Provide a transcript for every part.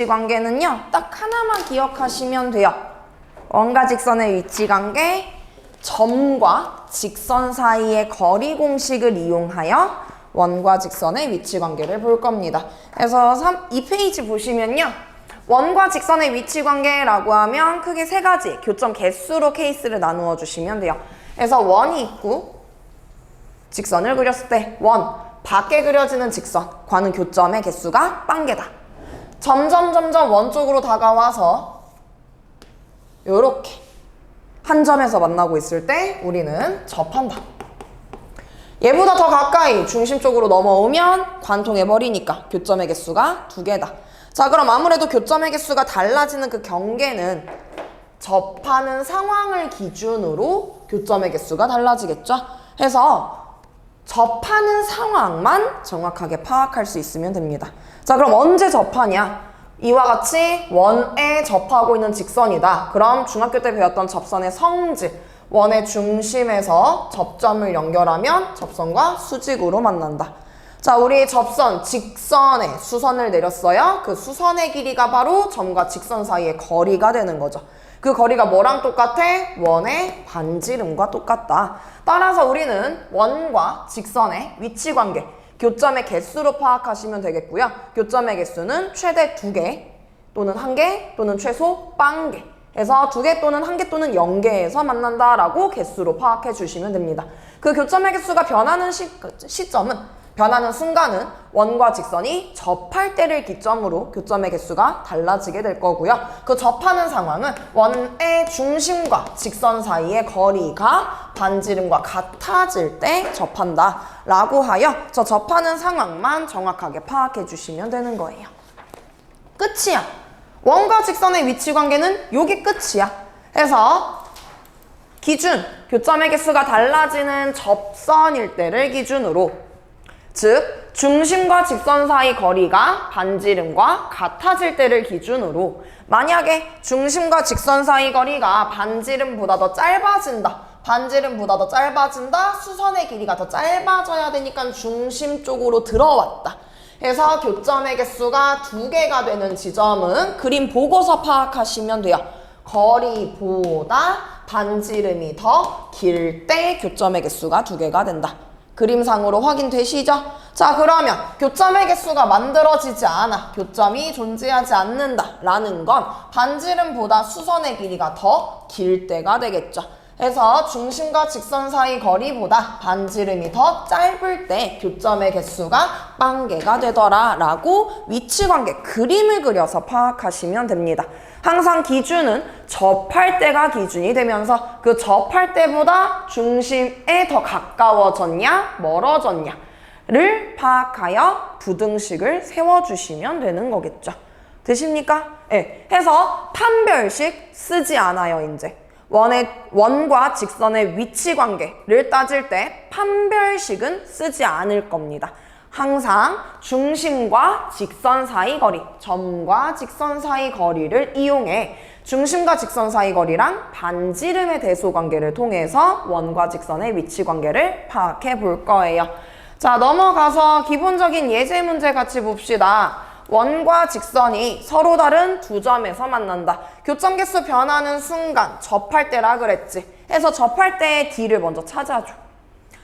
관계는요, 딱 하나만 기억하시면 돼요. 원과 직선의 위치 관계, 점과 직선 사이의 거리 공식을 이용하여 원과 직선의 위치 관계를 볼 겁니다. 그래서 2페이지 보시면요, 원과 직선의 위치 관계라고 하면 크게 세 가지 교점 개수로 케이스를 나누어 주시면 돼요. 그래서 원이 있고 직선을 그렸을 때 원, 밖에 그려지는 직선, 과는 교점의 개수가 빵개다. 점점 원 쪽으로 다가와서 요렇게 한 점에서 만나고 있을 때 우리는 접한다. 얘보다 더 가까이 중심 쪽으로 넘어오면 관통해버리니까 교점의 개수가 2개다. 자, 그럼 아무래도 교점의 개수가 달라지는 그 경계는 접하는 상황을 기준으로 교점의 개수가 달라지겠죠? 해서 접하는 상황만 정확하게 파악할 수 있으면 됩니다. 자, 그럼 언제 접하냐? 이와 같이 원에 접하고 있는 직선이다. 그럼 중학교 때 배웠던 접선의 성질, 원의 중심에서 접점을 연결하면 접선과 수직으로 만난다. 자, 우리 접선, 직선에 수선을 내렸어요. 그 수선의 길이가 바로 점과 직선 사이의 거리가 되는 거죠. 그 거리가 뭐랑 똑같아? 원의 반지름과 똑같다. 따라서 우리는 원과 직선의 위치 관계, 교점의 개수로 파악하시면 되겠고요. 교점의 개수는 최대 2개 또는 1개 또는 최소 빵개 해서 2개 또는 1개 또는 0개에서 만난다라고 개수로 파악해 주시면 됩니다. 그 교점의 개수가 변하는 시점은, 변하는 순간은 원과 직선이 접할 때를 기점으로 교점의 개수가 달라지게 될 거고요. 그 접하는 상황은 원의 중심과 직선 사이의 거리가 반지름과 같아질 때 접한다 라고 하여 저 접하는 상황만 정확하게 파악해 주시면 되는 거예요. 끝이야. 원과 직선의 위치 관계는 요게 끝이야. 해서 기준, 교점의 개수가 달라지는 접선일 때를 기준으로, 즉 중심과 직선 사이 거리가 반지름과 같아질 때를 기준으로, 만약에 중심과 직선 사이 거리가 반지름보다 더 짧아진다, 반지름보다 더 짧아진다, 수선의 길이가 더 짧아져야 되니까 중심 쪽으로 들어왔다 해서 교점의 개수가 2개가 되는 지점은 그림 보고서 파악하시면 돼요. 거리보다 반지름이 더 길 때 교점의 개수가 2개가 된다. 그림상으로 확인되시죠? 자, 그러면 교점의 개수가 만들어지지 않아, 교점이 존재하지 않는다 라는 건 반지름보다 수선의 길이가 더 길 때가 되겠죠. 해서 중심과 직선 사이 거리보다 반지름이 더 짧을 때 교점의 개수가 빵개가 되더라 라고 위치관계 그림을 그려서 파악하시면 됩니다. 항상 기준은 접할 때가 기준이 되면서 그 접할 때보다 중심에 더 가까워졌냐 멀어졌냐를 파악하여 부등식을 세워주시면 되는 거겠죠. 되십니까? 네. 해서 판별식 쓰지 않아요. 이제 원과 직선의 위치 관계를 따질 때 판별식은 쓰지 않을 겁니다. 항상 중심과 직선 사이 거리, 점과 직선 사이 거리를 이용해 중심과 직선 사이 거리랑 반지름의 대소 관계를 통해서 원과 직선의 위치 관계를 파악해 볼 거예요. 자, 넘어가서 기본적인 예제 문제 같이 봅시다. 원과 직선이 서로 다른 2점에서 만난다. 교점 개수 변하는 순간 접할 때라 그랬지. 해서 접할 때의 D를 먼저 찾아줘.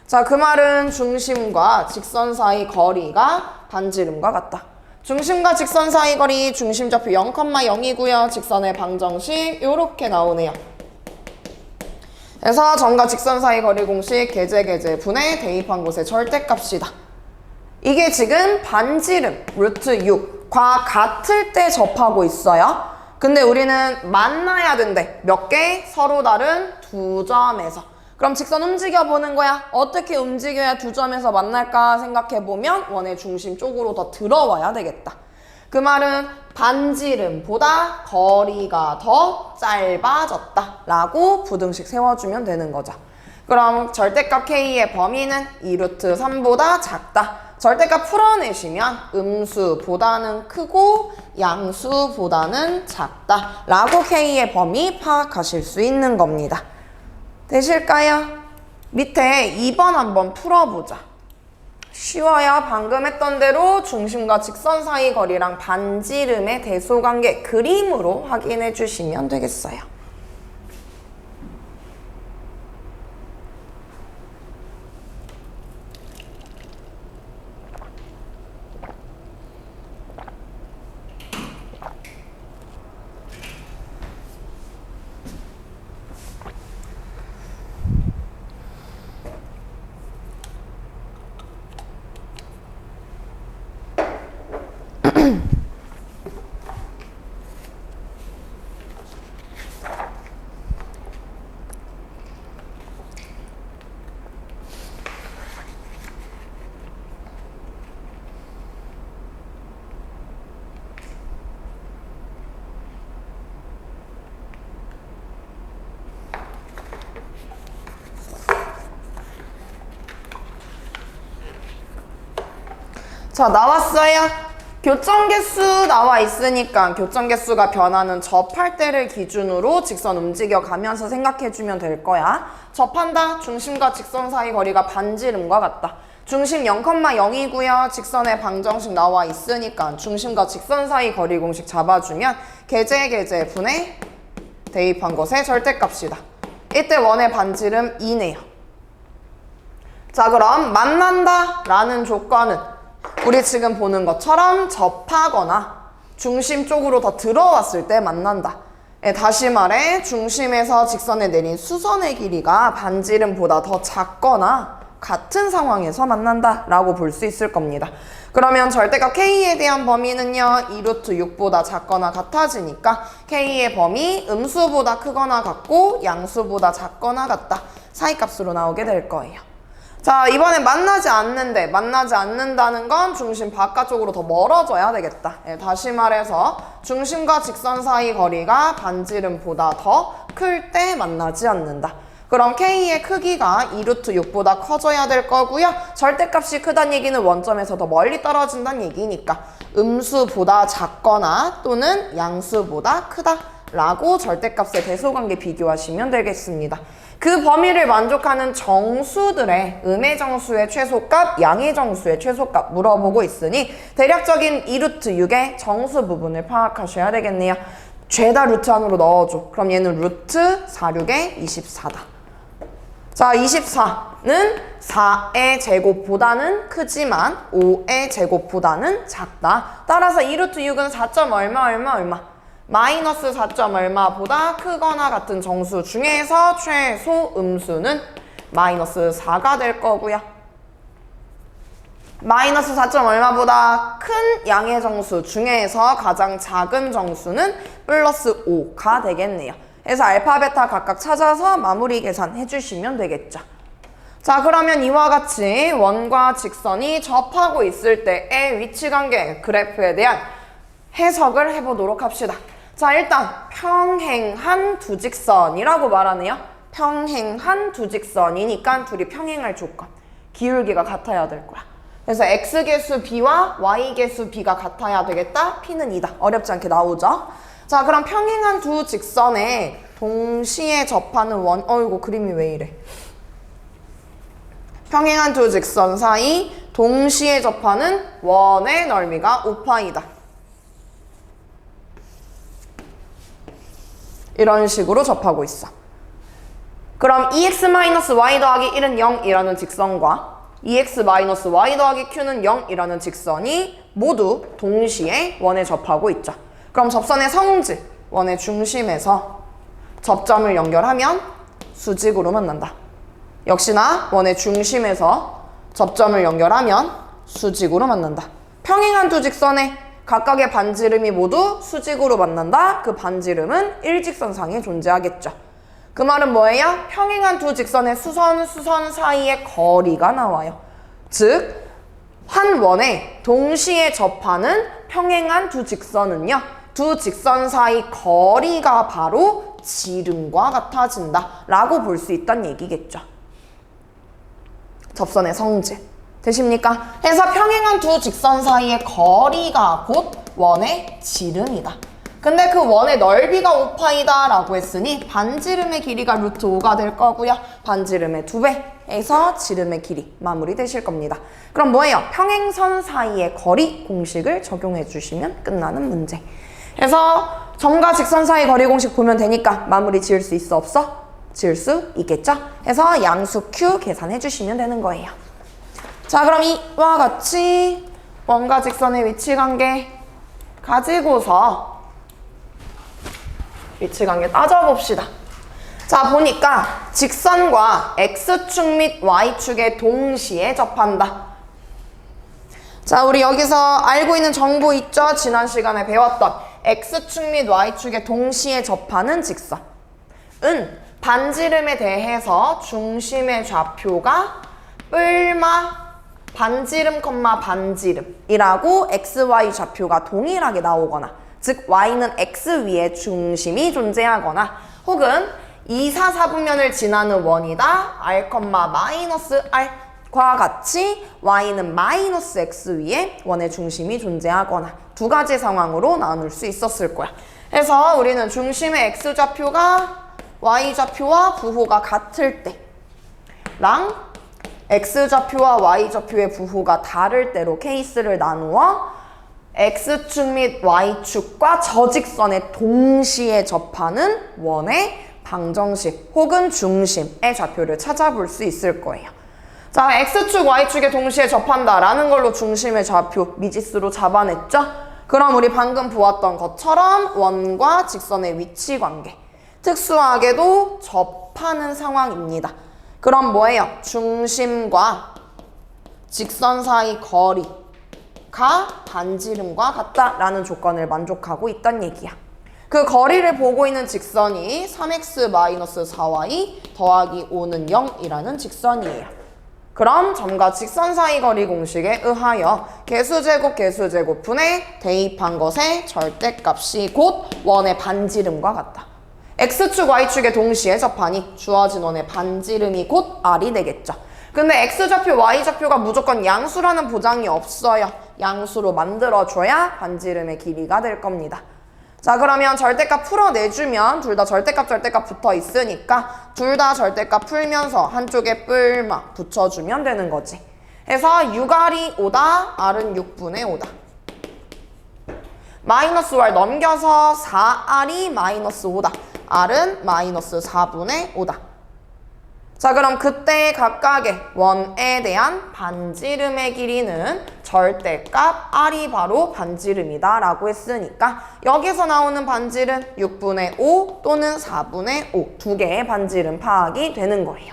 자, 그 말은 중심과 직선 사이 거리가 반지름과 같다. 중심과 직선 사이 거리 중심좌표 0,0이고요. 직선의 방정식 요렇게 나오네요. 그래서 점과 직선 사이 거리 공식 계제 분의 대입한 곳의 절대값이다. 이게 지금 반지름 루트 6과 같을 때 접하고 있어요. 근데 우리는 만나야 된대. 몇 개? 서로 다른 2점에서. 그럼 직선 움직여보는 거야. 어떻게 움직여야 2점에서 만날까 생각해보면 원의 중심 쪽으로 더 들어와야 되겠다. 그 말은 반지름보다 거리가 더 짧아졌다 라고 부등식 세워주면 되는 거죠. 그럼 절대값 K의 범위는 2루트 3보다 작다. 절대값 풀어내시면 음수보다는 크고 양수보다는 작다 라고 K의 범위 파악하실 수 있는 겁니다. 되실까요? 밑에 2번 한번 풀어보자. 쉬워요. 방금 했던 대로 중심과 직선 사이 거리랑 반지름의 대소관계 그림으로 확인해 주시면 되겠어요. 자, 나왔어요. 교점 개수 나와 있으니까 교점 개수가 변하는 접할 때를 기준으로 직선 움직여가면서 생각해주면 될 거야. 접한다. 중심과 직선 사이 거리가 반지름과 같다. 중심 0,0이고요. 직선의 방정식 나와 있으니까 중심과 직선 사이 거리 공식 잡아주면 계제 분의 대입한 것의 절대값이다. 이때 원의 반지름 2네요. 자, 그럼 만난다 라는 조건은 우리 지금 보는 것처럼 접하거나 중심 쪽으로 더 들어왔을 때 만난다. 다시 말해 중심에서 직선에 내린 수선의 길이가 반지름보다 더 작거나 같은 상황에서 만난다 라고 볼 수 있을 겁니다. 그러면 절대값 K에 대한 범위는요 2루트 6보다 작거나 같아지니까 K의 범위 음수보다 크거나 같고 양수보다 작거나 같다. 사이값으로 나오게 될 거예요. 자, 이번엔 만나지 않는다는 건 중심 바깥쪽으로 더 멀어져야 되겠다. 다시 말해서 중심과 직선 사이 거리가 반지름보다 더 클 때 만나지 않는다. 그럼 K의 크기가 2루트 6보다 커져야 될 거고요. 절대값이 크다는 얘기는 원점에서 더 멀리 떨어진다는 얘기니까 음수보다 작거나 또는 양수보다 크다 라고 절대값의 대소관계 비교하시면 되겠습니다. 그 범위를 만족하는 정수들의 음의 정수의 최소값, 양의 정수의 최소값 물어보고 있으니 대략적인 2루트 6의 정수 부분을 파악하셔야 되겠네요. 죄다 루트 안으로 넣어줘. 그럼 얘는 루트 46의 24다. 자, 24는 4의 제곱보다는 크지만 5의 제곱보다는 작다. 따라서 2루트 6은 4점 얼마 마이너스 4점 얼마보다 크거나 같은 정수 중에서 최소 음수는 마이너스 4가 될 거고요. 마이너스 4점 얼마보다 큰 양의 정수 중에서 가장 작은 정수는 플러스 5가 되겠네요. 그래서 알파, 베타 각각 찾아서 마무리 계산해 주시면 되겠죠. 자, 그러면 이와 같이 원과 직선이 접하고 있을 때의 위치관계 그래프에 대한 해석을 해보도록 합시다. 자, 일단 평행한 두 직선이라고 말하네요. 평행한 두 직선이니까 둘이 평행할 조건. 기울기가 같아야 될 거야. 그래서 x계수 b와 y계수 b가 같아야 되겠다. p는 2다. 어렵지 않게 나오죠. 자, 그럼 평행한 두 직선에 동시에 접하는 원, 어이구 그림이 왜 이래. 평행한 두 직선 사이 동시에 접하는 원의 넓이가 5파이다. 이런 식으로 접하고 있어. 그럼 2x-y 더하기 1은 0이라는 직선과 2x-y 더하기 q는 0이라는 직선이 모두 동시에 원에 접하고 있죠. 그럼 접선의 성질, 원의 중심에서 접점을 연결하면 수직으로 만난다. 역시나 원의 중심에서 접점을 연결하면 수직으로 만난다. 평행한 두 직선의 각각의 반지름이 모두 수직으로 만난다. 그 반지름은 일직선상에 존재하겠죠. 그 말은 뭐예요? 평행한 두 직선의 수선 사이의 거리가 나와요. 즉, 한 원에 동시에 접하는 평행한 두 직선은요. 두 직선 사이 거리가 바로 지름과 같아진다 라고 볼 수 있다는 얘기겠죠. 접선의 성질. 되십니까? 해서 평행한 두 직선 사이의 거리가 곧 원의 지름이다. 근데 그 원의 넓이가 5파이다 라고 했으니 반지름의 길이가 루트 5가 될 거고요. 반지름의 2배에서 지름의 길이 마무리되실 겁니다. 그럼 뭐예요? 평행선 사이의 거리 공식을 적용해 주시면 끝나는 문제. 그래서 점과 직선 사이 거리 공식 보면 되니까 마무리 지을 수 있어 없어? 지을 수 있겠죠? 그래서 양수 Q 계산해 주시면 되는 거예요. 자, 그럼 이와 같이 원과 직선의 위치 관계 가지고서 위치 관계 따져봅시다. 자, 보니까 직선과 X축 및 Y축에 동시에 접한다. 자, 우리 여기서 알고 있는 정보 있죠? 지난 시간에 배웠던 X축 및 Y축에 동시에 접하는 직선은 반지름에 대해서 중심의 좌표가 뿔마 반지름, 반지름이라고 XY 좌표가 동일하게 나오거나, 즉 Y는 X 위에 중심이 존재하거나, 혹은 2, 4, 4분면을 지나는 원이다 R, 마이너스 R과 같이 Y는 마이너스 X 위에 원의 중심이 존재하거나 두 가지 상황으로 나눌 수 있었을 거야. 그래서 우리는 중심의 X좌표가 Y좌표와 부호가 같을 때랑 X좌표와 Y좌표의 부호가 다를 때로 케이스를 나누어 X축 및 Y축과 저직선에 동시에 접하는 원의 방정식 혹은 중심의 좌표를 찾아볼 수 있을 거예요. 자, X축, Y축에 동시에 접한다라는 걸로 중심의 좌표 미지수로 잡아냈죠? 그럼 우리 방금 보았던 것처럼 원과 직선의 위치 관계, 특수하게도 접하는 상황입니다. 그럼 뭐예요? 중심과 직선 사이 거리가 반지름과 같다라는 조건을 만족하고 있단 얘기야. 그 거리를 보고 있는 직선이 3x-4y 더하기 5는 0이라는 직선이에요. 그럼 점과 직선 사이 거리 공식에 의하여 개수제곱분에 대입한 것의 절대값이 곧 원의 반지름과 같다. X축, Y축에 동시에 접하니 주어진 원의 반지름이 곧 R이 되겠죠. 근데 X좌표, Y좌표가 무조건 양수라는 보장이 없어요. 양수로 만들어줘야 반지름의 길이가 될 겁니다. 자, 그러면 절대값 풀어내주면 둘 다 절대값 붙어 있으니까 둘 다 절대값 풀면서 한쪽에 뿔막 붙여주면 되는 거지. 그래서 6R이 5다, R은 6분의 5다. 마이너스 R 넘겨서 4R이 마이너스 5다. R은 마이너스 4분의 5다. 자, 그럼 그때 각각의 원에 대한 반지름의 길이는 절대값 R이 바로 반지름이다 라고 했으니까 여기서 나오는 반지름 6분의 5 또는 4분의 5 두 개의 반지름 파악이 되는 거예요.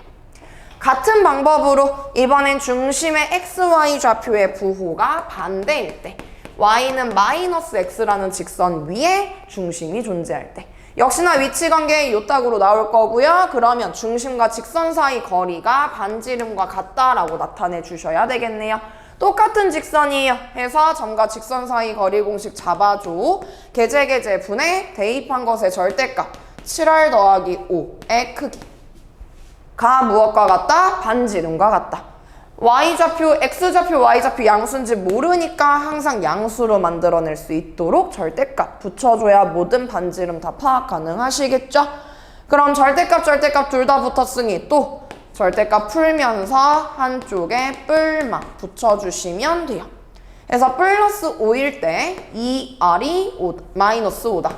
같은 방법으로 이번엔 중심의 XY 좌표의 부호가 반대일 때 Y는 마이너스 X라는 직선 위에 중심이 존재할 때 역시나 위치관계 요딱으로 나올 거고요. 그러면 중심과 직선 사이 거리가 반지름과 같다라고 나타내 주셔야 되겠네요. 똑같은 직선이에요. 해서 점과 직선 사이 거리 공식 잡아줘. 분에 대입한 것의 절대값 7R 더하기 5의 크기가 무엇과 같다? 반지름과 같다. Y좌표, X좌표, Y좌표 양수인지 모르니까 항상 양수로 만들어낼 수 있도록 절대값 붙여줘야 모든 반지름 다 파악 가능하시겠죠? 그럼 절대값 둘 다 붙었으니 또 절대값 풀면서 한쪽에 뿔막 붙여주시면 돼요. 그래서 플러스 5일 때 2R이 마이너스 5다.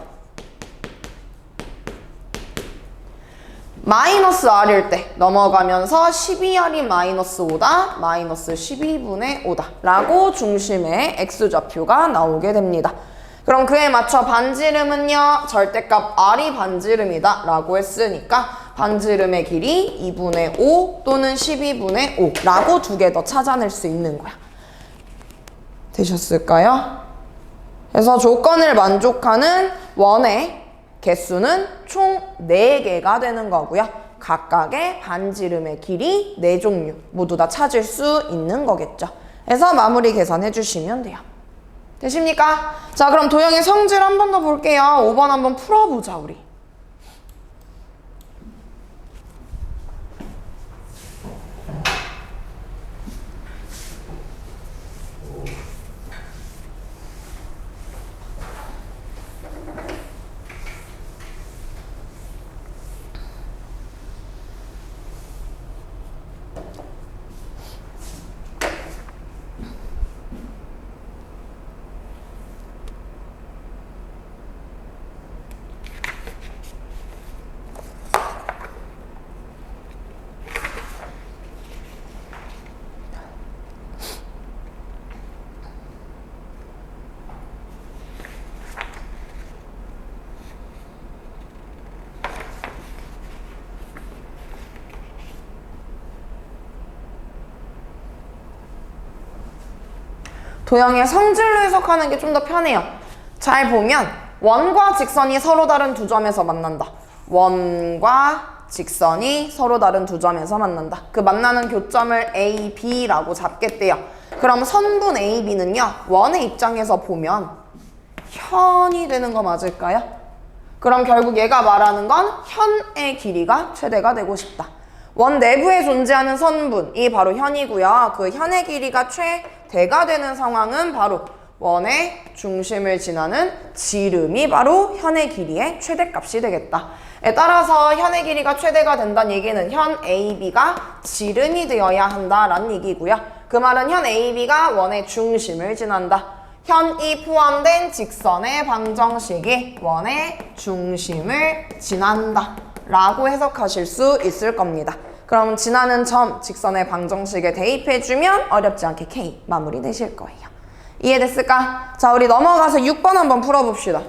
마이너스 R일 때 넘어가면서 12R이 마이너스 5다, 마이너스 12분의 5다 라고 중심의 X좌표가 나오게 됩니다. 그럼 그에 맞춰 반지름은요, 절대값 R이 반지름이다 라고 했으니까 반지름의 길이 2분의 5 또는 12분의 5 라고 두 개 더 찾아낼 수 있는 거야. 되셨을까요? 그래서 조건을 만족하는 원의 개수는 총 4개가 되는 거고요. 각각의 반지름의 길이 4종류 모두 다 찾을 수 있는 거겠죠. 그래서 마무리 계산해 주시면 돼요. 되십니까? 자, 그럼 도형의 성질 한 번 더 볼게요. 5번 한번 풀어보자, 우리. 도형의 성질로 해석하는 게 좀 더 편해요. 잘 보면 원과 직선이 서로 다른 두 점에서 만난다. 원과 직선이 서로 다른 두 점에서 만난다. 그 만나는 교점을 A, B라고 잡겠대요. 그럼 선분 A, B는요. 원의 입장에서 보면 현이 되는 거 맞을까요? 그럼 결국 얘가 말하는 건 현의 길이가 최대가 되고 싶다. 원 내부에 존재하는 선분이 바로 현이고요. 그 현의 길이가 최대가 되는 상황은 바로 원의 중심을 지나는 지름이 바로 현의 길이의 최대값이 되겠다. 따라서 현의 길이가 최대가 된다는 얘기는 현 AB가 지름이 되어야 한다라는 얘기고요. 그 말은 현 AB가 원의 중심을 지난다. 현이 포함된 직선의 방정식이 원의 중심을 지난다 라고 해석하실 수 있을 겁니다. 그럼 지나는 점 직선의 방정식에 대입해주면 어렵지 않게 K 마무리되실 거예요. 이해됐을까? 자, 우리 넘어가서 6번 한번 풀어봅시다.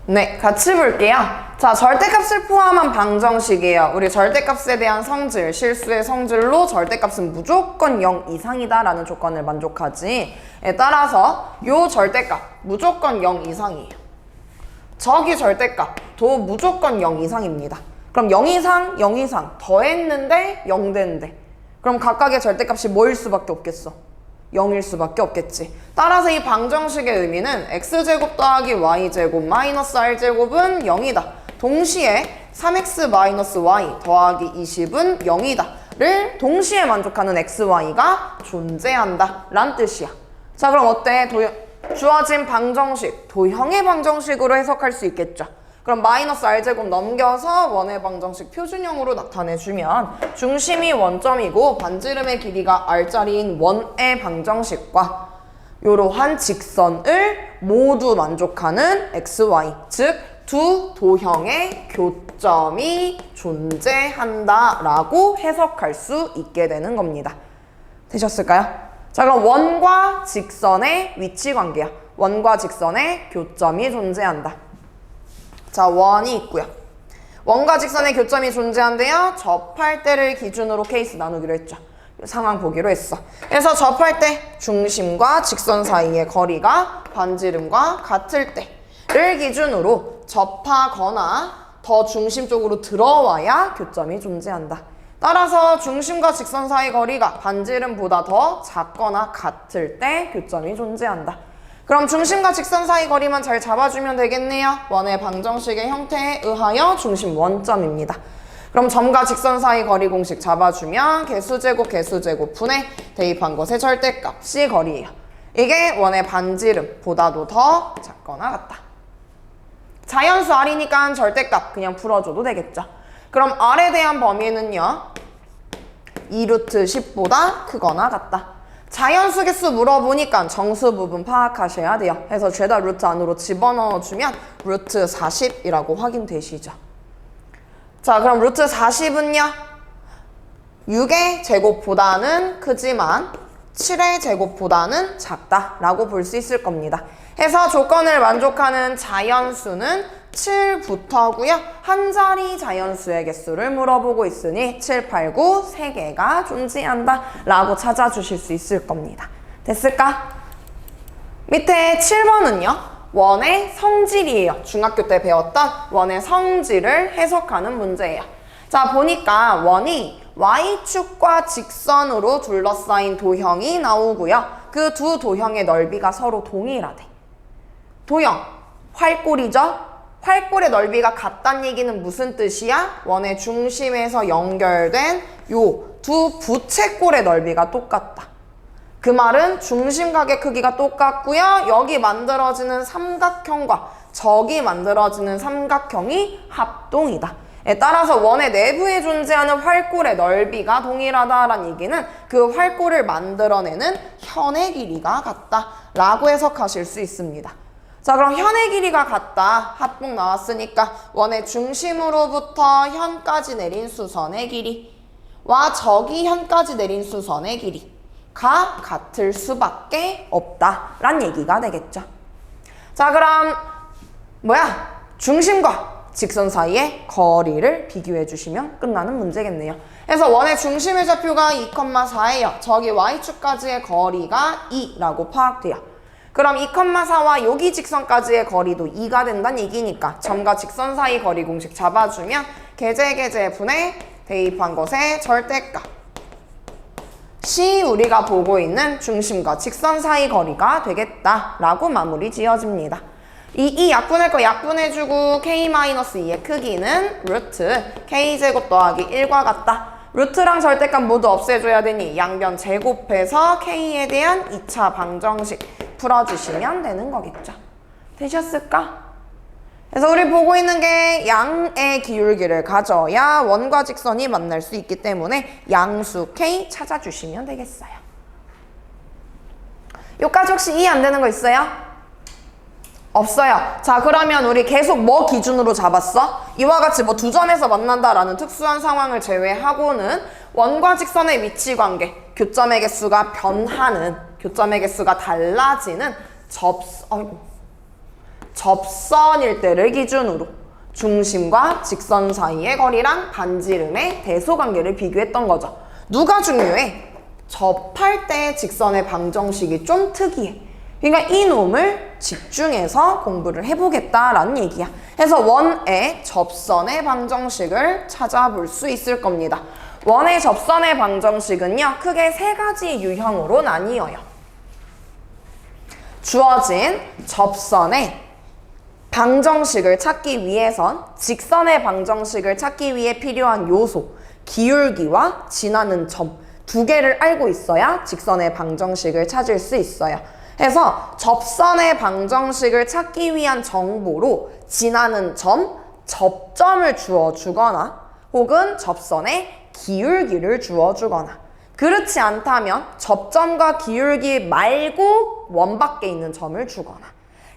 네, 같이 볼게요. 자, 절대값을 포함한 방정식이에요. 우리 절대값에 대한 성질, 실수의 성질로 절대값은 무조건 0 이상이다 라는 조건을 만족하지. 따라서 요 절대값 무조건 0 이상이에요. 저기 절대값도 무조건 0 이상입니다. 그럼 0 이상, 0 이상 더했는데 0 되는데 그럼 각각의 절대값이 뭐일 수밖에 없겠어? 0일 수밖에 없겠지. 따라서 이 방정식의 의미는 x제곱 더하기 y제곱 마이너스 r제곱은 0이다. 동시에 3x 마이너스 y 더하기 20은 0이다. 를 동시에 만족하는 xy가 존재한다. 란 뜻이야. 자, 그럼 어때? 주어진 방정식, 도형의 방정식으로 해석할 수 있겠죠. 그럼 마이너스 r제곱 넘겨서 원의 방정식 표준형으로 나타내주면 중심이 원점이고 반지름의 길이가 r자리인 원의 방정식과 이러한 직선을 모두 만족하는 xy, 즉 두 도형의 교점이 존재한다라고 해석할 수 있게 되는 겁니다. 되셨을까요? 자, 그럼 원과 직선의 위치 관계야. 원과 직선의 교점이 존재한다. 자, 원이 있고요. 원과 직선의 교점이 존재한대요. 접할 때를 기준으로 케이스 나누기로 했죠. 상황 보기로 했어. 그래서 접할 때 중심과 직선 사이의 거리가 반지름과 같을 때를 기준으로 접하거나 더 중심 쪽으로 들어와야 교점이 존재한다. 따라서 중심과 직선 사이 거리가 반지름보다 더 작거나 같을 때 교점이 존재한다. 그럼 중심과 직선 사이 거리만 잘 잡아주면 되겠네요. 원의 방정식의 형태에 의하여 중심 원점입니다. 그럼 점과 직선 사이 거리 공식 잡아주면 개수제곱 분의 대입한 것의 절대값이 거리예요. 이게 원의 반지름보다도 더 작거나 같다. 자연수 R이니까 절대값 그냥 풀어줘도 되겠죠. 그럼 R에 대한 범위는요. 2루트 10보다 크거나 같다. 자연수 개수 물어보니까 정수 부분 파악하셔야 돼요. 그래서 죄다 루트 안으로 집어넣어주면 루트 40이라고 확인되시죠. 자, 그럼 루트 40은요? 6의 제곱보다는 크지만 7의 제곱보다는 작다라고 볼 수 있을 겁니다. 해서 조건을 만족하는 자연수는 7부터고요. 한 자리 자연수의 개수를 물어보고 있으니 7, 8, 9 3개가 존재한다 라고 찾아주실 수 있을 겁니다. 됐을까? 밑에 7번은요. 원의 성질이에요. 중학교 때 배웠던 원의 성질을 해석하는 문제예요. 자, 보니까 원이 Y축과 직선으로 둘러싸인 도형이 나오고요. 그 두 도형의 넓이가 서로 동일하대. 도형, 활골이죠? 활골의 넓이가 같다는 얘기는 무슨 뜻이야? 원의 중심에서 연결된 요 두 부채꼴의 넓이가 똑같다. 그 말은 중심각의 크기가 똑같고요. 여기 만들어지는 삼각형과 저기 만들어지는 삼각형이 합동이다. 따라서 원의 내부에 존재하는 활골의 넓이가 동일하다라는 얘기는 그 활골을 만들어내는 현의 길이가 같다라고 해석하실 수 있습니다. 자, 그럼 현의 길이가 같다. 합동 나왔으니까 원의 중심으로부터 현까지 내린 수선의 길이와 저기 현까지 내린 수선의 길이가 같을 수밖에 없다라는 얘기가 되겠죠. 자, 그럼 중심과 직선 사이의 거리를 비교해 주시면 끝나는 문제겠네요. 그래서 원의 중심의 좌표가 2,4예요. 저기 Y축까지의 거리가 2라고 파악돼요. 그럼 2,4와 여기 직선까지의 거리도 2가 된다는 얘기니까 점과 직선 사이 거리 공식 잡아주면 계제분의 대입한 것의 절대값 시 우리가 보고 있는 중심과 직선 사이 거리가 되겠다라고 마무리 지어집니다. 이 약분할 거 약분해주고 k-2의 크기는 루트 k제곱 더하기 1과 같다. 루트랑 절대값 모두 없애줘야 되니 양변 제곱해서 k에 대한 2차 방정식 풀어주시면 되는 거겠죠. 되셨을까? 그래서 우리 보고 있는 게 양의 기울기를 가져야 원과 직선이 만날 수 있기 때문에 양수 k 찾아주시면 되겠어요. 여기까지 혹시 이해 안 되는 거 있어요? 없어요. 자, 그러면 우리 계속 뭐 기준으로 잡았어? 이와 같이 뭐 두 점에서 만난다라는 특수한 상황을 제외하고는 원과 직선의 위치 관계, 교점의 개수가 변하는, 교점의 개수가 달라지는 접선일 때를 기준으로 중심과 직선 사이의 거리랑 반지름의 대소관계를 비교했던 거죠. 누가 중요해? 접할 때 직선의 방정식이 좀 특이해. 그러니까 이 놈을 집중해서 공부를 해보겠다라는 얘기야. 그래서 원의 접선의 방정식을 찾아볼 수 있을 겁니다. 원의 접선의 방정식은요, 크게 세 가지 유형으로 나뉘어요. 주어진 접선의 방정식을 찾기 위해선 직선의 방정식을 찾기 위해 필요한 요소, 기울기와 지나는 점 두 개를 알고 있어야 직선의 방정식을 찾을 수 있어요. 해서 접선의 방정식을 찾기 위한 정보로 지나는 점, 접점을 주어주거나 혹은 접선의 기울기를 주어주거나 그렇지 않다면 접점과 기울기 말고 원 밖에 있는 점을 주거나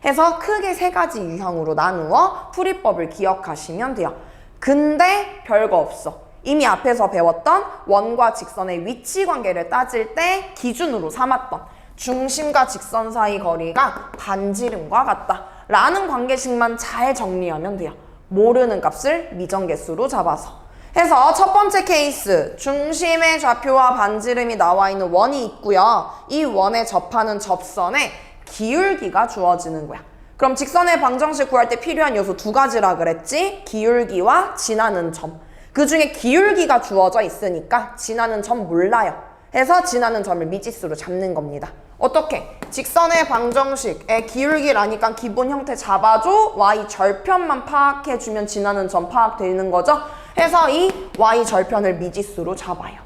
해서 크게 세 가지 유형으로 나누어 풀이법을 기억하시면 돼요. 근데 별거 없어. 이미 앞에서 배웠던 원과 직선의 위치 관계를 따질 때 기준으로 삼았던 중심과 직선 사이 거리가 반지름과 같다 라는 관계식만 잘 정리하면 돼요. 모르는 값을 미정계수로 잡아서. 해서 첫 번째 케이스, 중심의 좌표와 반지름이 나와 있는 원이 있고요. 이 원에 접하는 접선의 기울기가 주어지는 거야. 그럼 직선의 방정식 구할 때 필요한 요소 두 가지라 그랬지? 기울기와 지나는 점. 그 중에 기울기가 주어져 있으니까 지나는 점 몰라요. 해서 지나는 점을 미지수로 잡는 겁니다. 어떻게? 직선의 방정식의 기울기라니까 기본 형태 잡아줘. y 절편만 파악해주면 지나는 점 파악되는 거죠. 해서 이 y 절편을 미지수로 잡아요.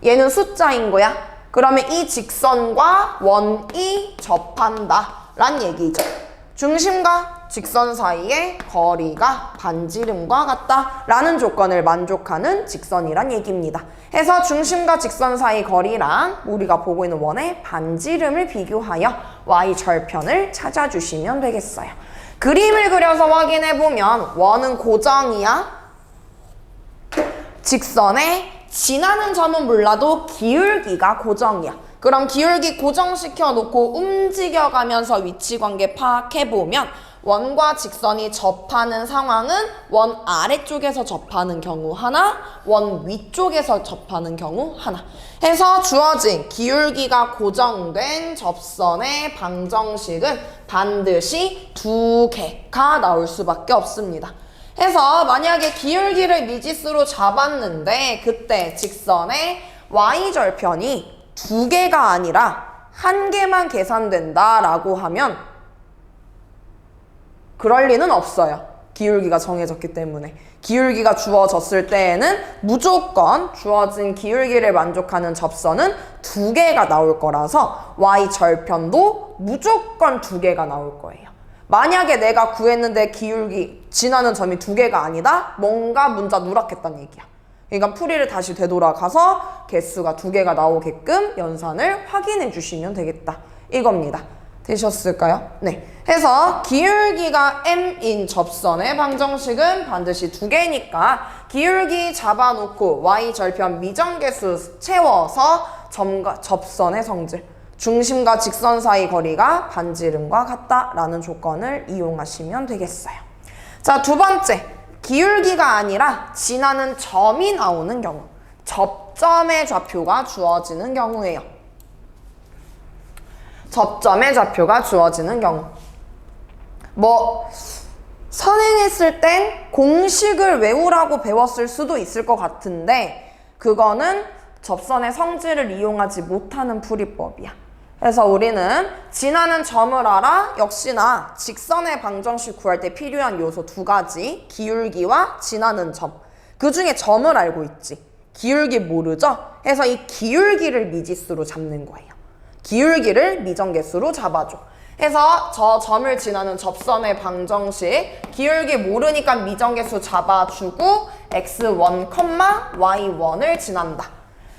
얘는 숫자인 거야. 그러면 이 직선과 원이 접한다 란 얘기죠. 중심과 직선 사이의 거리가 반지름과 같다라는 조건을 만족하는 직선이란 얘기입니다. 해서 중심과 직선 사이 거리랑 우리가 보고 있는 원의 반지름을 비교하여 y절편을 찾아주시면 되겠어요. 그림을 그려서 확인해보면 원은 고정이야. 직선에 지나는 점은 몰라도 기울기가 고정이야. 그럼 기울기 고정시켜 놓고 움직여가면서 위치관계 파악해보면 원과 직선이 접하는 상황은 원 아래쪽에서 접하는 경우 하나, 원 위쪽에서 접하는 경우 하나. 해서 주어진 기울기가 고정된 접선의 방정식은 반드시 두 개가 나올 수밖에 없습니다. 해서 만약에 기울기를 미지수로 잡았는데 그때 직선의 y절편이 두 개가 아니라 한 개만 계산된다라고 하면 그럴 리는 없어요. 기울기가 정해졌기 때문에. 기울기가 주어졌을 때에는 무조건 주어진 기울기를 만족하는 접선은 두 개가 나올 거라서 y절편도 무조건 두 개가 나올 거예요. 만약에 내가 구했는데 기울기 지나는 점이 두 개가 아니다? 뭔가 문자 누락했다는 얘기야. 그러니까 풀이를 다시 되돌아가서 개수가 두 개가 나오게끔 연산을 확인해 주시면 되겠다. 이겁니다. 되셨을까요? 네. 해서 기울기가 m인 접선의 방정식은 반드시 두 개니까 기울기 잡아놓고 y절편 미정계수 채워서 접선의 성질, 중심과 직선 사이 거리가 반지름과 같다라는 조건을 이용하시면 되겠어요. 자, 두 번째. 기울기가 아니라 지나는 점이 나오는 경우. 접점의 좌표가 주어지는 경우예요. 접점의 좌표가 주어지는 경우. 선행했을 땐 공식을 외우라고 배웠을 수도 있을 것 같은데 그거는 접선의 성질을 이용하지 못하는 풀이법이야. 그래서 우리는 지나는 점을 알아. 역시나 직선의 방정식 구할 때 필요한 요소 두 가지. 기울기와 지나는 점. 그 중에 점을 알고 있지. 기울기 모르죠? 해서 이 기울기를 미지수로 잡는 거예요. 기울기를 미정계수로 잡아줘. 해서 저 점을 지나는 접선의 방정식 기울기 모르니까 미정계수 잡아주고 x1, y1을 지난다.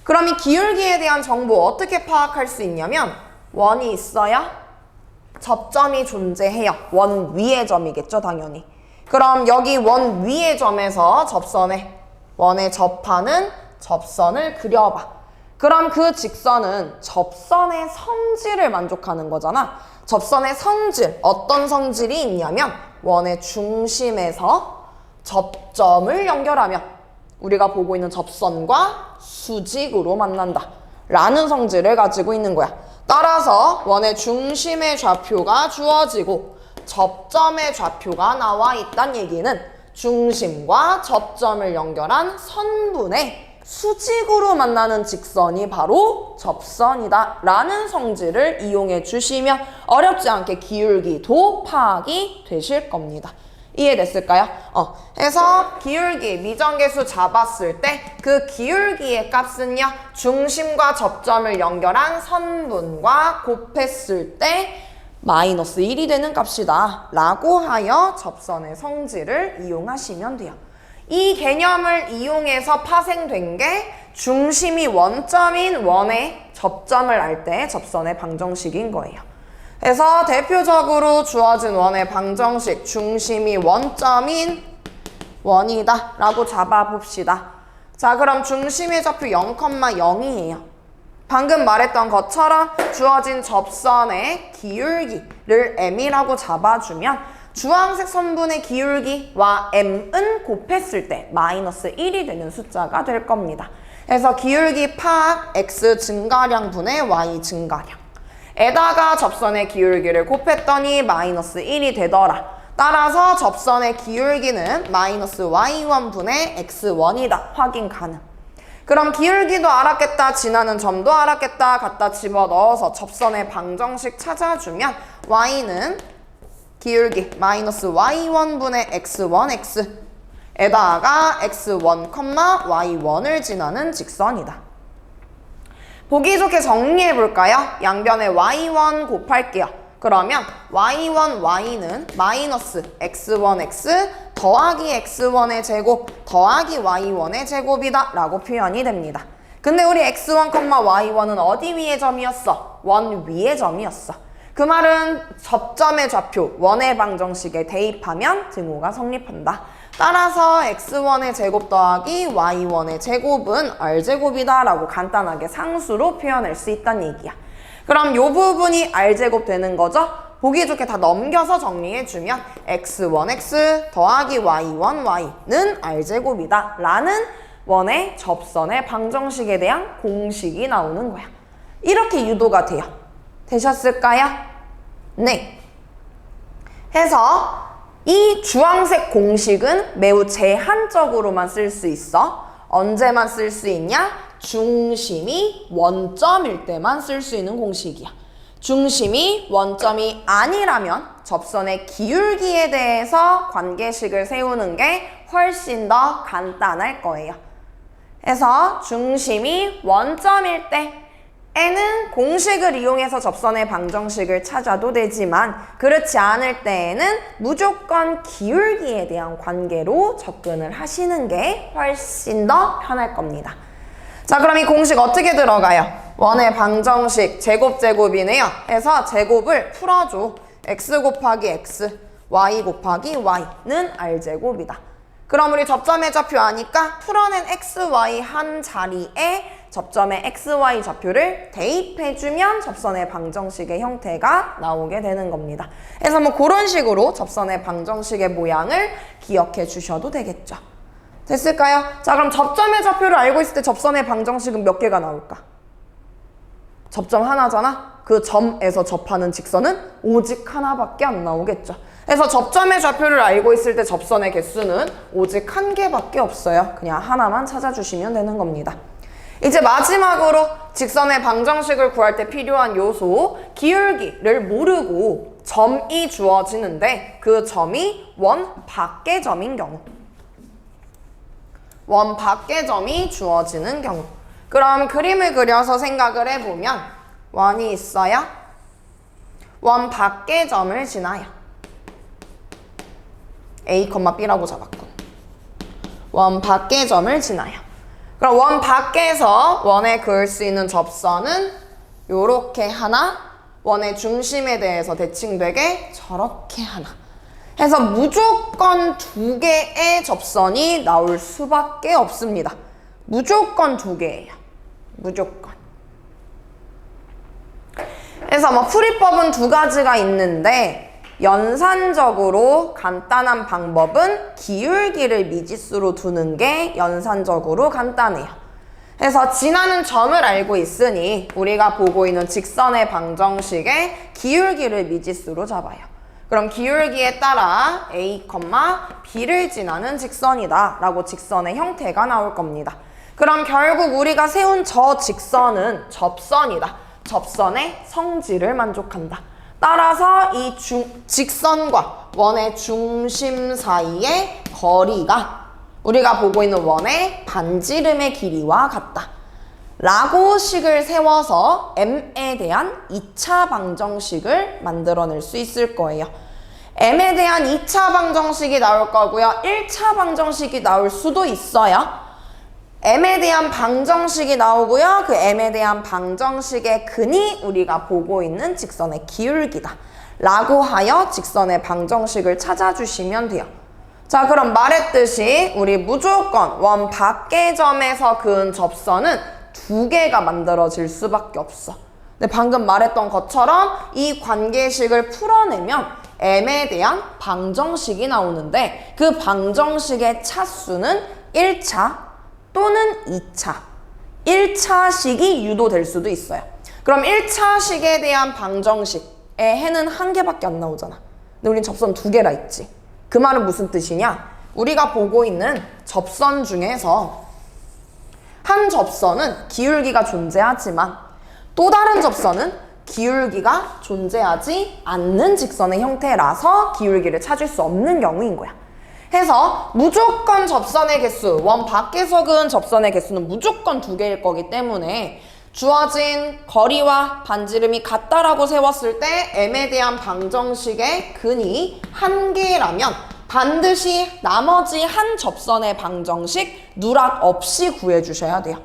그럼 이 기울기에 대한 정보 어떻게 파악할 수 있냐면 원이 있어야 접점이 존재해요. 원 위의 점이겠죠, 당연히. 그럼 여기 원 위의 점에서 원에 접하는 접선을 그려봐. 그럼 그 직선은 접선의 성질을 만족하는 거잖아. 접선의 성질, 어떤 성질이 있냐면 원의 중심에서 접점을 연결하면 우리가 보고 있는 접선과 수직으로 만난다 라는 성질을 가지고 있는 거야. 따라서 원의 중심의 좌표가 주어지고 접점의 좌표가 나와 있다는 얘기는 중심과 접점을 연결한 선분의 수직으로 만나는 직선이 바로 접선이다 라는 성질을 이용해 주시면 어렵지 않게 기울기도 파악이 되실 겁니다. 이해됐을까요? 해서 기울기 미정계수 잡았을 때 그 기울기의 값은요 중심과 접점을 연결한 선분과 곱했을 때 마이너스 1이 되는 값이다 라고 하여 접선의 성질을 이용하시면 돼요. 이 개념을 이용해서 파생된 게 중심이 원점인 원의 접점을 알 때 접선의 방정식인 거예요. 그래서 대표적으로 주어진 원의 방정식 중심이 원점인 원이다 라고 잡아봅시다. 자, 그럼 중심의 좌표 0,0이에요. 방금 말했던 것처럼 주어진 접선의 기울기를 m이라고 잡아주면 주황색 선분의 기울기와 m은 곱했을 때 마이너스 1이 되는 숫자가 될 겁니다. 그래서 기울기 파악 x 증가량 분의 y 증가량 에다가 접선의 기울기를 곱했더니 마이너스 1이 되더라. 따라서 접선의 기울기는 마이너스 y1 분의 x1이다. 확인 가능. 그럼 기울기도 알았겠다. 지나는 점도 알았겠다. 갖다 집어넣어서 접선의 방정식 찾아주면 y는 기울기 마이너스 y1 분의 x1x 에다가 x1, y1을 지나는 직선이다. 보기 좋게 정리해볼까요? 양변에 y1 곱할게요. 그러면 y1, y는 마이너스 x1, x 더하기 x1의 제곱 더하기 y1의 제곱이다 라고 표현이 됩니다. 근데 우리 x1, y1은 어디 위의 점이었어? 원 위의 점이었어. 그 말은 접점의 좌표 원의 방정식에 대입하면 등호가 성립한다. 따라서 x1의 제곱 더하기 y1의 제곱은 r제곱이다 라고 간단하게 상수로 표현할 수 있다는 얘기야. 그럼 이 부분이 r제곱 되는 거죠? 보기 좋게 다 넘겨서 정리해주면 x1x 더하기 y1 y는 r제곱이다 라는 원의 접선의 방정식에 대한 공식이 나오는 거야. 이렇게 유도가 돼요. 되셨을까요? 네. 해서 이 주황색 공식은 매우 제한적으로만 쓸 수 있어. 언제만 쓸 수 있냐? 중심이 원점일 때만 쓸 수 있는 공식이야. 중심이 원점이 아니라면 접선의 기울기에 대해서 관계식을 세우는 게 훨씬 더 간단할 거예요. 해서 중심이 원점일 때 에는 공식을 이용해서 접선의 방정식을 찾아도 되지만 그렇지 않을 때에는 무조건 기울기에 대한 관계로 접근을 하시는 게 훨씬 더 편할 겁니다. 자, 그럼 이 공식 어떻게 들어가요? 원의 방정식 제곱이네요. 해서 제곱을 풀어줘. x 곱하기 x, y 곱하기 y는 r제곱이다. 그럼 우리 접점의 좌표 아니까 풀어낸 x, y 한 자리에 접점의 x, y 좌표를 대입해주면 접선의 방정식의 형태가 나오게 되는 겁니다. 그래서 뭐 그런 식으로 접선의 방정식의 모양을 기억해 주셔도 되겠죠. 됐을까요? 자, 그럼 접점의 좌표를 알고 있을 때 접선의 방정식은 몇 개가 나올까? 접점 하나잖아? 그 점에서 접하는 직선은 오직 하나밖에 안 나오겠죠. 그래서 접점의 좌표를 알고 있을 때 접선의 개수는 오직 한 개밖에 없어요. 그냥 하나만 찾아주시면 되는 겁니다. 이제 마지막으로 직선의 방정식을 구할 때 필요한 요소 기울기를 모르고 점이 주어지는데 그 점이 원 밖의 점인 경우, 원 밖의 점이 주어지는 경우, 그럼 그림을 그려서 생각을 해보면 원이 있어요. 원 밖의 점을 지나요. A, B라고 잡았군. 원 밖의 점을 지나요. 그럼 원 밖에서 원에 그을 수 있는 접선은 요렇게 하나, 원의 중심에 대해서 대칭되게 저렇게 하나 해서 무조건 두 개의 접선이 나올 수밖에 없습니다. 무조건 두 개예요. 무조건. 그래서 뭐 풀이법은 두 가지가 있는데 연산적으로 간단한 방법은 기울기를 미지수로 두는 게 연산적으로 간단해요. 그래서 지나는 점을 알고 있으니 우리가 보고 있는 직선의 방정식의 기울기를 미지수로 잡아요. 그럼 기울기에 따라 A, B를 지나는 직선이다 라고 직선의 형태가 나올 겁니다. 그럼 결국 우리가 세운 저 직선은 접선이다. 접선의 성질을 만족한다. 따라서 이 직선과 원의 중심 사이의 거리가 우리가 보고 있는 원의 반지름의 길이와 같다 라고 식을 세워서 M에 대한 2차 방정식을 만들어낼 수 있을 거예요. M에 대한 2차 방정식이 나올 거고요. 1차 방정식이 나올 수도 있어요. M에 대한 방정식이 나오고요. 그 M에 대한 방정식의 근이 우리가 보고 있는 직선의 기울기다 라고 하여 직선의 방정식을 찾아주시면 돼요. 자, 그럼 말했듯이 우리 무조건 원 밖의 점에서 그은 접선은 두 개가 만들어질 수밖에 없어. 근데 방금 말했던 것처럼 이 관계식을 풀어내면 M에 대한 방정식이 나오는데 그 방정식의 차수는 1차 또는 2차, 1차식이 유도될 수도 있어요. 그럼 1차식에 대한 방정식에 해는 한 개밖에 안 나오잖아. 근데 우린 접선 두 개라 있지. 그 말은 무슨 뜻이냐? 우리가 보고 있는 접선 중에서 한 접선은 기울기가 존재하지만 또 다른 접선은 기울기가 존재하지 않는 직선의 형태라서 기울기를 찾을 수 없는 경우인 거야. 해서 무조건 접선의 개수, 원 밖에서 그은 접선의 개수는 무조건 두 개일 거기 때문에 주어진 거리와 반지름이 같다라고 세웠을 때 m에 대한 방정식의 근이 한 개라면 반드시 나머지 한 접선의 방정식 누락 없이 구해주셔야 돼요.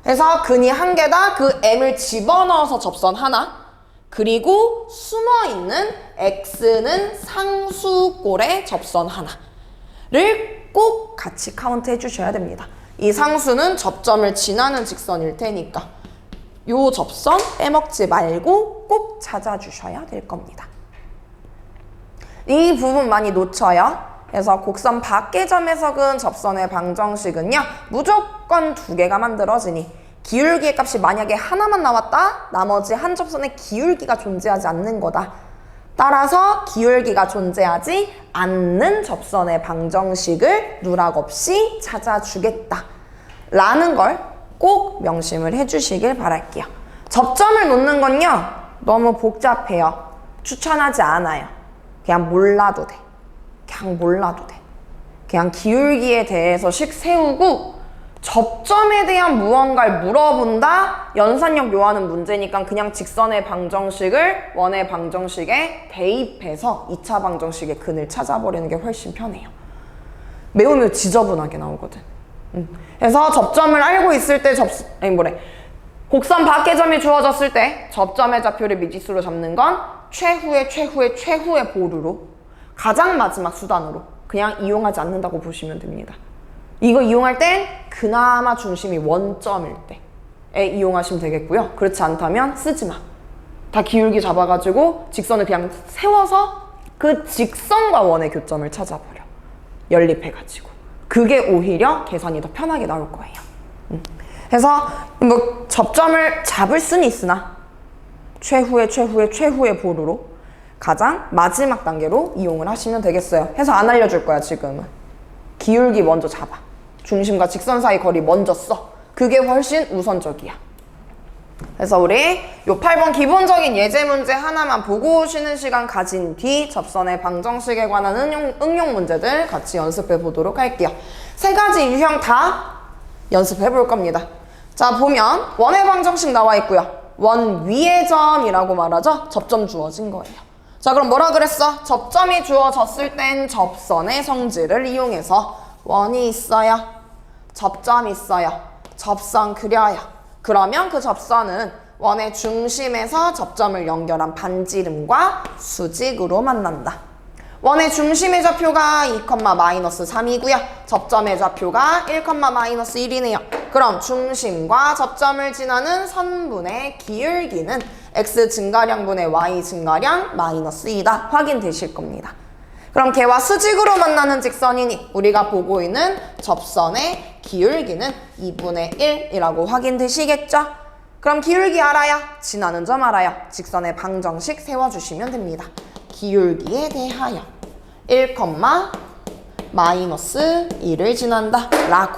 그래서 근이 한 개다. 그 m을 집어넣어서 접선 하나, 그리고 숨어있는 x는 상수꼴의 접선 하나를 꼭 같이 카운트 해주셔야 됩니다. 이 상수는 접점을 지나는 직선일 테니까 요 접선 빼먹지 말고 꼭 찾아주셔야 될 겁니다. 이 부분 많이 놓쳐요. 그래서 곡선 밖의 점에서 그은 접선의 방정식은요, 무조건 두 개가 만들어지니 기울기의 값이 만약에 하나만 나왔다? 나머지 한 접선에 기울기가 존재하지 않는 거다. 따라서 기울기가 존재하지 않는 접선의 방정식을 누락 없이 찾아주겠다 라는 걸 꼭 명심을 해주시길 바랄게요. 접점을 놓는 건요, 너무 복잡해요. 추천하지 않아요. 그냥 몰라도 돼. 그냥 몰라도 돼. 그냥 기울기에 대해서씩 세우고 접점에 대한 무언가를 물어본다? 연산력 요하는 문제니까 그냥 직선의 방정식을 원의 방정식에 대입해서 2차 방정식의 근을 찾아버리는 게 훨씬 편해요. 매우 지저분하게 나오거든. 그래서 접점을 알고 있을 때 곡선 밖의 점이 주어졌을 때 접점의 좌표를 미지수로 잡는 건 최후의 보루로, 가장 마지막 수단으로 그냥 이용하지 않는다고 보시면 됩니다. 이거 이용할 땐 그나마 중심이 원점일 때에 이용하시면 되겠고요. 그렇지 않다면 쓰지 마. 다 기울기 잡아가지고 직선을 그냥 세워서 그 직선과 원의 교점을 찾아버려. 연립해가지고. 그게 오히려 계산이 더 편하게 나올 거예요. 그래서 뭐 접점을 잡을 수는 있으나 최후의 보루로 가장 마지막 단계로 이용을 하시면 되겠어요. 해서 안 알려줄 거야 지금은. 기울기 먼저 잡아. 중심과 직선 사이 거리 먼저 써. 그게 훨씬 우선적이야. 그래서 우리 요 8번 기본적인 예제 문제 하나만 보고 쉬는 시간 가진 뒤 접선의 방정식에 관한 응용 문제들 같이 연습해 보도록 할게요. 세 가지 유형 다 연습해 볼 겁니다. 자, 보면 원의 방정식 나와 있고요. 원 위의 점이라고 말하죠. 접점 주어진 거예요. 자, 그럼 뭐라 그랬어? 접점이 주어졌을 땐 접선의 성질을 이용해서 원이 있어요. 접점이 있어요. 접선 그려요. 그러면 그 접선은 원의 중심에서 접점을 연결한 반지름과 수직으로 만난다. 원의 중심의 좌표가 2,-3이고요. 접점의 좌표가 1,-1이네요. 그럼 중심과 접점을 지나는 선분의 기울기는 x 증가량분의 y 증가량 -2다. 확인되실 겁니다. 그럼 걔와 수직으로 만나는 직선이니 우리가 보고 있는 접선의 기울기는 2분의 1이라고 확인되시겠죠? 그럼 기울기 알아요? 지나는 점 알아요? 직선의 방정식 세워주시면 됩니다. 기울기에 대하여 1,-1을 지난다 라고.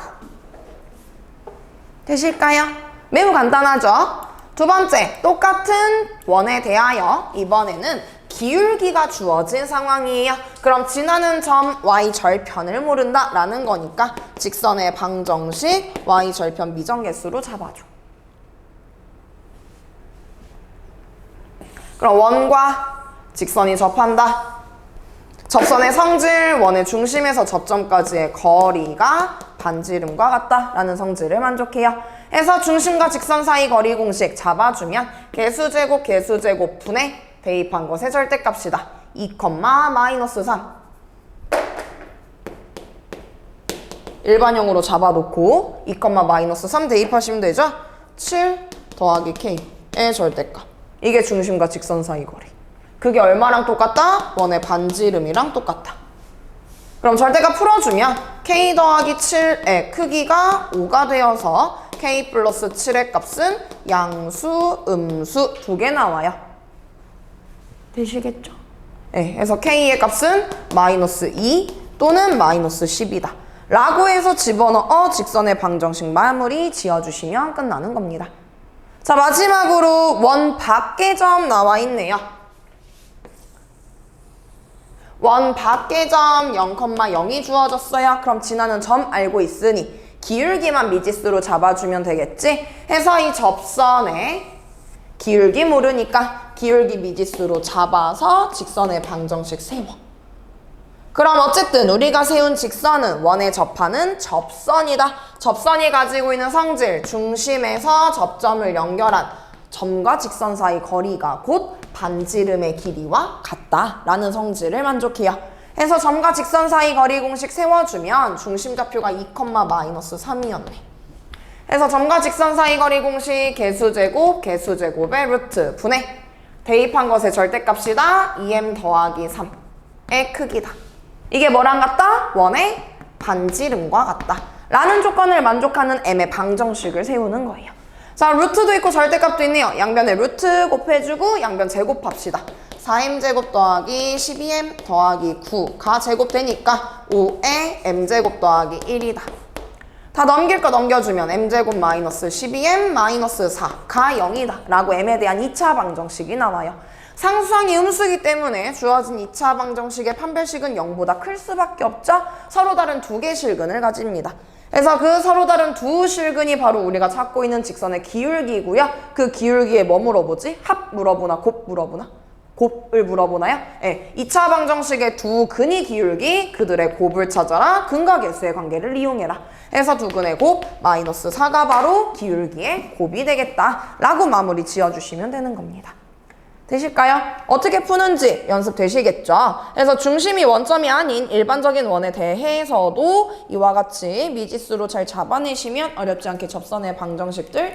되실까요? 매우 간단하죠? 두 번째, 똑같은 원에 대하여 이번에는 기울기가 주어진 상황이에요. 그럼 지나는 점 y절편을 모른다 라는 거니까 직선의 방정식 y절편 미정계수로 잡아줘. 그럼 원과 직선이 접한다. 접선의 성질, 원의 중심에서 접점까지의 거리가 반지름과 같다 라는 성질을 만족해요. 해서 중심과 직선 사이 거리 공식 잡아주면 개수제곱 분의 대입한 것의 절대값이다. 2,-3 일반형으로 잡아놓고 2,-3 대입하시면 되죠? 7 더하기 k의 절대값. 이게 중심과 직선 사이 거리. 그게 얼마랑 똑같다? 원의 반지름이랑 똑같다. 그럼 절대값 풀어주면 k 더하기 7의 크기가 5가 되어서 k 플러스 7의 값은 양수, 음수 두 개 나와요. 되시겠죠? 네, 그래서 k의 값은 -2 또는 -10이다. 라고 해서 집어넣어 직선의 방정식 마무리 지어주시면 끝나는 겁니다. 자, 마지막으로 원 밖의 점 나와 있네요. 원 밖의 점 0,0이 주어졌어요. 그럼 지나는 점 알고 있으니 기울기만 미지수로 잡아주면 되겠지? 해서 이 접선의 기울기 모르니까 기울기 미지수로 잡아서 직선의 방정식 세워. 그럼 어쨌든 우리가 세운 직선은 원에 접하는 접선이다. 접선이 가지고 있는 성질, 중심에서 접점을 연결한 점과 직선 사이 거리가 곧 반지름의 길이와 같다라는 성질을 만족해요. 해서 점과 직선 사이 거리 공식 세워주면 중심좌표가 2,-3이었네. 해서 점과 직선 사이 거리 공식 개수제곱, 개수제곱의 루트 분의 대입한 것의 절대값이다. 2m 더하기 3의 크기다. 이게 뭐랑 같다? 원의 반지름과 같다. 라는 조건을 만족하는 m의 방정식을 세우는 거예요. 자, 루트도 있고 절대값도 있네요. 양변에 루트 곱해주고 양변 제곱합시다. 4m제곱 더하기 12m 더하기 9가 제곱되니까 5의 m제곱 더하기 1이다. 다 넘길 거 넘겨주면 m제곱 마이너스 12m 마이너스 4가 0이다. 라고 m에 대한 2차 방정식이 나와요. 상수항이 음수이기 때문에 주어진 2차 방정식의 판별식은 0보다 클 수밖에 없죠. 서로 다른 두 개의 실근을 가집니다. 그래서 그 서로 다른 두 실근이 바로 우리가 찾고 있는 직선의 기울기고요. 그 기울기에 뭐 물어보지? 합 물어보나 곱 물어보나? 곱을 물어보나요? 네, 2차 방정식의 두 근의 기울기, 그들의 곱을 찾아라. 근과 계수의 관계를 이용해라. 해서 두 근의 곱 마이너스 4가 바로 기울기의 곱이 되겠다. 라고 마무리 지어주시면 되는 겁니다. 되실까요? 어떻게 푸는지 연습되시겠죠? 그래서 중심이 원점이 아닌 일반적인 원에 대해서도 이와 같이 미지수로 잘 잡아내시면 어렵지 않게 접선의 방정식들